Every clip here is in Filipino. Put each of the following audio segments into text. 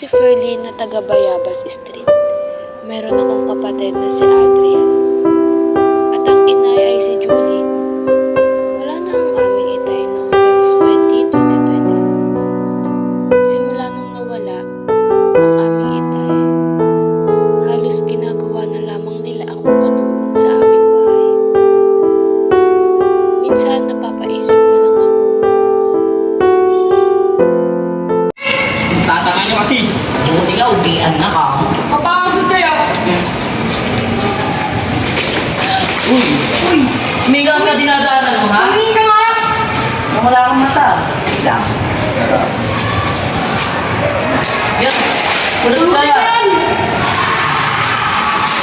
si Ferlyn na taga Bayabas Street. Meron akong kapatid na si Adrian. At ang inay ay si Julie. Wala na ang aming itay noong Feb 20, 2020. Simula nung nawala ang aming itay, halos ginagawa na lamang nila akong katulong sa aming bahay. Minsan napapaisip na lang ako. Tatanga nyo kasi. Buti nga, ugian na ka. Mapagod kayo! Uy! May ka sa dinadaanan mo, ha? Tumingin ka nga! Wala kang mata. Lang. Yan. Kulat kaya.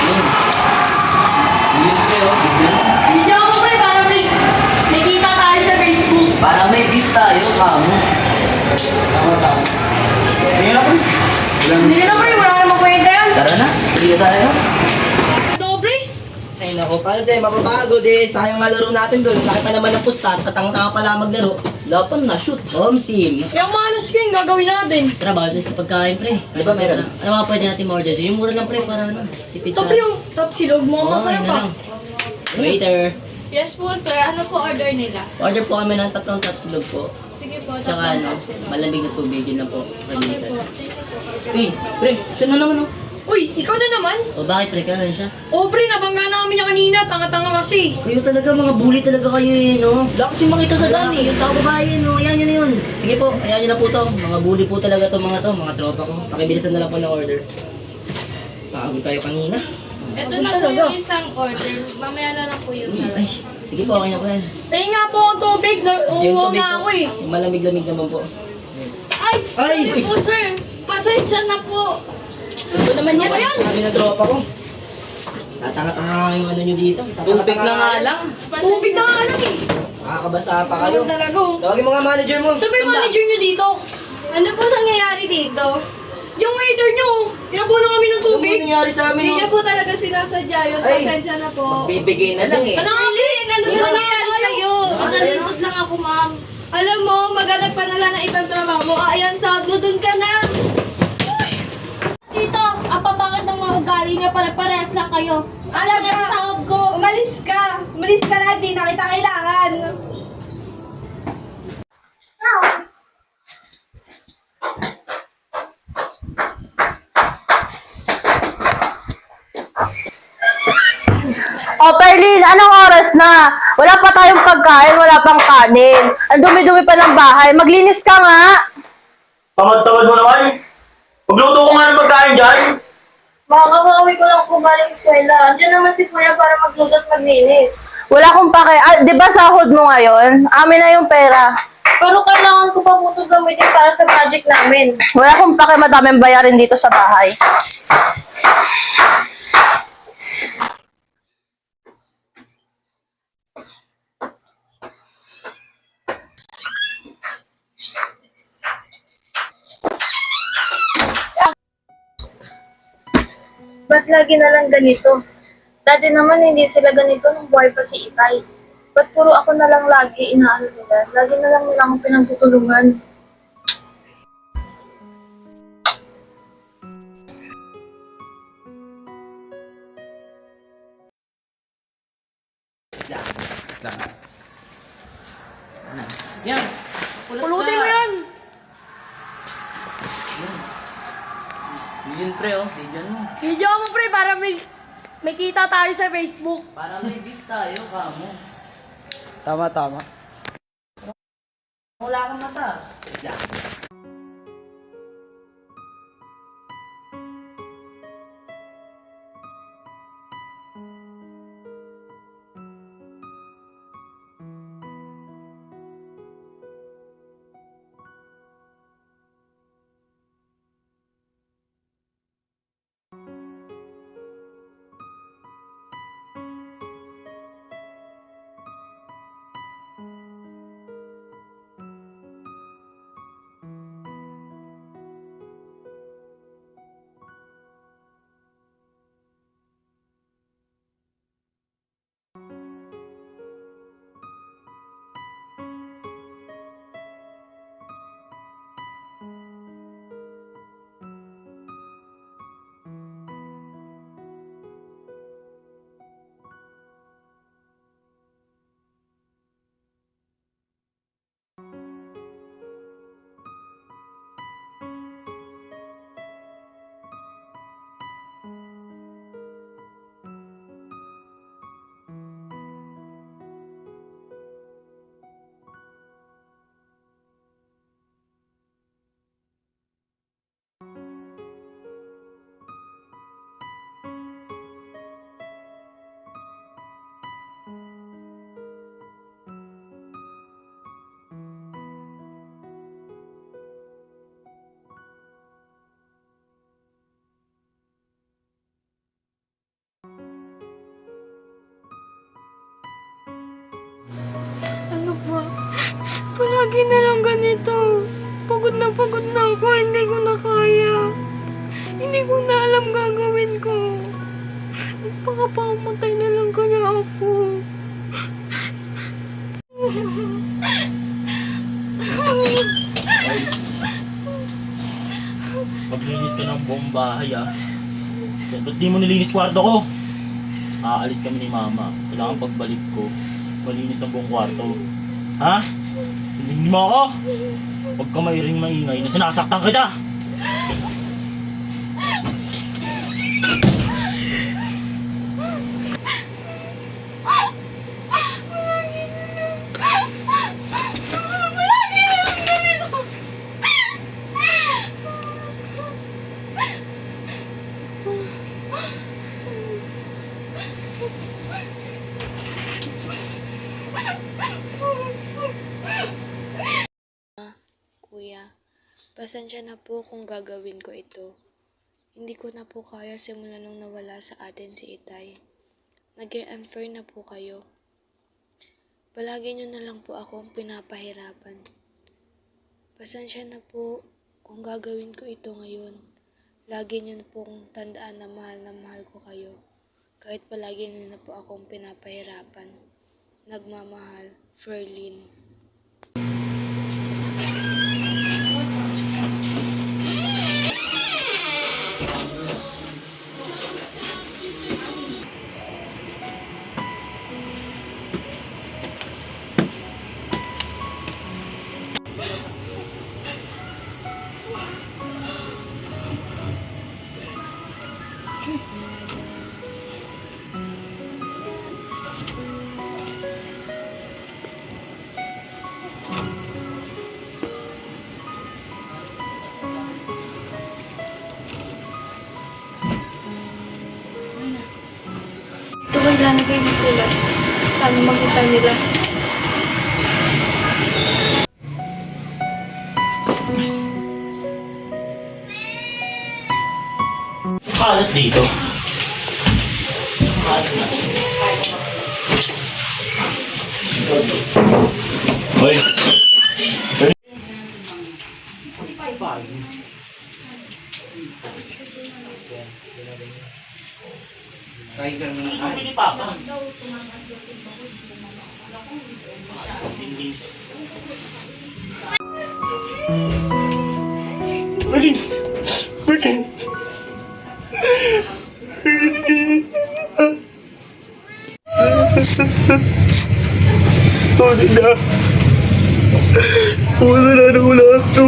Yun. Yun kayo. Hindi ako pre, parang may kita tayo sa Facebook. Parang may bis tayo, kamo. Tama. Sige na, pre. Hindi na pre, wala namang kwenta yan. Tara na. Tuloy na tayo. Ito pre? Ay nako, paano tayo mapapagod eh? Sayang nga laro natin doon. Laki pa naman ng pusta, katang-tanga pala maglaro. Lapan na, shoot. Home sim. Yung manos ko yung gagawin natin. Tara, bawal tayo sa pagkain, pre. Di ba meron? Ano mga pwede natin ma-order dyan? Yung mura lang, pre, para ano? Tipid Ito pre yung top silog mo, Oo, masarap yun na pa. lang. Waiter. Yes po sir, ano po order nila? Order po kami ng 3 tapsilog po. Sige po, Tsaka ano, malamig na tubig, yun lang po. Pabilisan. Hey, pre. Siya na naman, oh. Uy, ikaw na naman? O bakit, pre? Kaya siya? Oo pre, nabangga namin niya kanina, tanga-tanga kasi. Kayo talaga, mga bully talaga kayo eh, no? Wala kasi makita sa dami. Yung tao babae, no? Ayan yun na yun. Sige po, ayan yun na po to. Mga bully po talaga to, mga tropa ko. Pakibilisan na lang po ng order. Pagod tayo kanina. Ito na po yung isang order. Mamaya na lang po yung Ay, sige po, okay na po yan. Pahingi nga po ang tubig, uuwaw tubig na po, ako eh. malamig-lamig naman po. Ay! Ay! Sorry po sir! Pasensya na po! Ito naman yan. Sabi ng tropa ko. Tatanga-tanga yung ano nyo dito. Tubig na nga lang. Tubig na nga lang eh. Makakabasa pa kayo. Ano talaga oh. Tawagin mo nga manager mo. Sabi yung manager nyo dito. Ano po nangyayari dito? Yung waiter nyo, inapuno kami ng Ano tubig. nangyari sa amin? Hindi no? niya po talaga sinasadya yun. Ay. Pasensya na po. Bibigay na lang eh. Ano nga Lynn? Ano na nangyayari sa'yo? Nalisod lang ako ma'am. Alam mo, maghanap pa na lang ng ibang trabaho mo. Ayan, sahod mo, dun ka na. Tito, ang papangit ng mga ugali niya parehas lang kayo. Alam niya ang sahod ko. Umalis ka. Umalis ka na, di na kita kailangan. O, Perlin, anong oras na? Wala pa tayong pagkain, wala pang kanin. Ang dumi-dumi pa ng bahay. Maglinis ka nga. Tamad-tamad mo naman. Magluto ko nga ng pagkain dyan. Makakauwi ko lang po galing eskwela. Andiyan naman si kuya para magluto at maglinis. Wala akong pake. Ah, di ba sahod mo ngayon? Amin na yung pera. Pero kailangan ko pa po ito gamitin para sa project namin. Wala akong pake, madaming bayarin dito sa bahay. Ba't lagi na lang ganito? Dati naman hindi sila ganito nung buhay pa si Itay. Ba't puro ako na lang lagi inaano nila? Lagi na lang nila akong pinagtutulungan. Yan. Pulutin mo yan. Yun pre oh. Diyan mo. Video mo pre, para may kita tayo sa Facebook. Para may bis tayo, kamo. Tama. Wala kang mata. Ano ba? Palagi na lang ganito. Pagod na ako. Hindi ko na kaya. Hindi ko na alam gagawin ko. Magpakapamatay na lang kaya ako. Maglinis ka ng buong bahay ah. Ba't di mo nilinis kwarto ko? Aalis kami ni mama. Kailangan pagbalik ko, malinis ang buong kwarto. Ha? Hindi mo ako? Huwag ka maingay na sinasaktan kita! Kuya, pasensya na po kung gagawin ko ito. Hindi ko na po kaya simula nung nawala sa atin si Itay. Naging unfair na po kayo. Palagi nyo na lang po akong pinapahirapan. Pasensya na po kung gagawin ko ito ngayon. Lagi nyo na pong tandaan na mahal ko kayo. Kahit palagi nyo na po akong pinapahirapan. Nagmamahal, Ferlyn. Ito ko ilalagay na sulat. Sana makita nila. Kalat dito. Kalat na. Hoy! Kain ka naman ng Ano ni Papa? Berlin! Berlin! Sorry na. Wala na lahat to.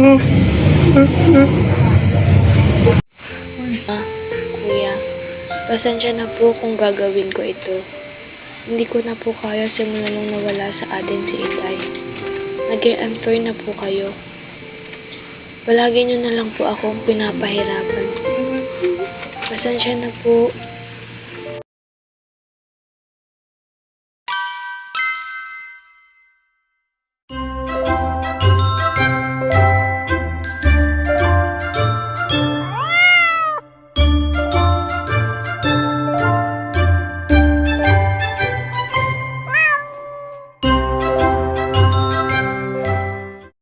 Kuya, pasensya na po kung gagawin ko ito. Hindi ko na po kaya simula nung nawala sa atin si Itay. Naging unfair na po kayo. Palagi nyo na lang po akong pinapahirapan. Pasensya na po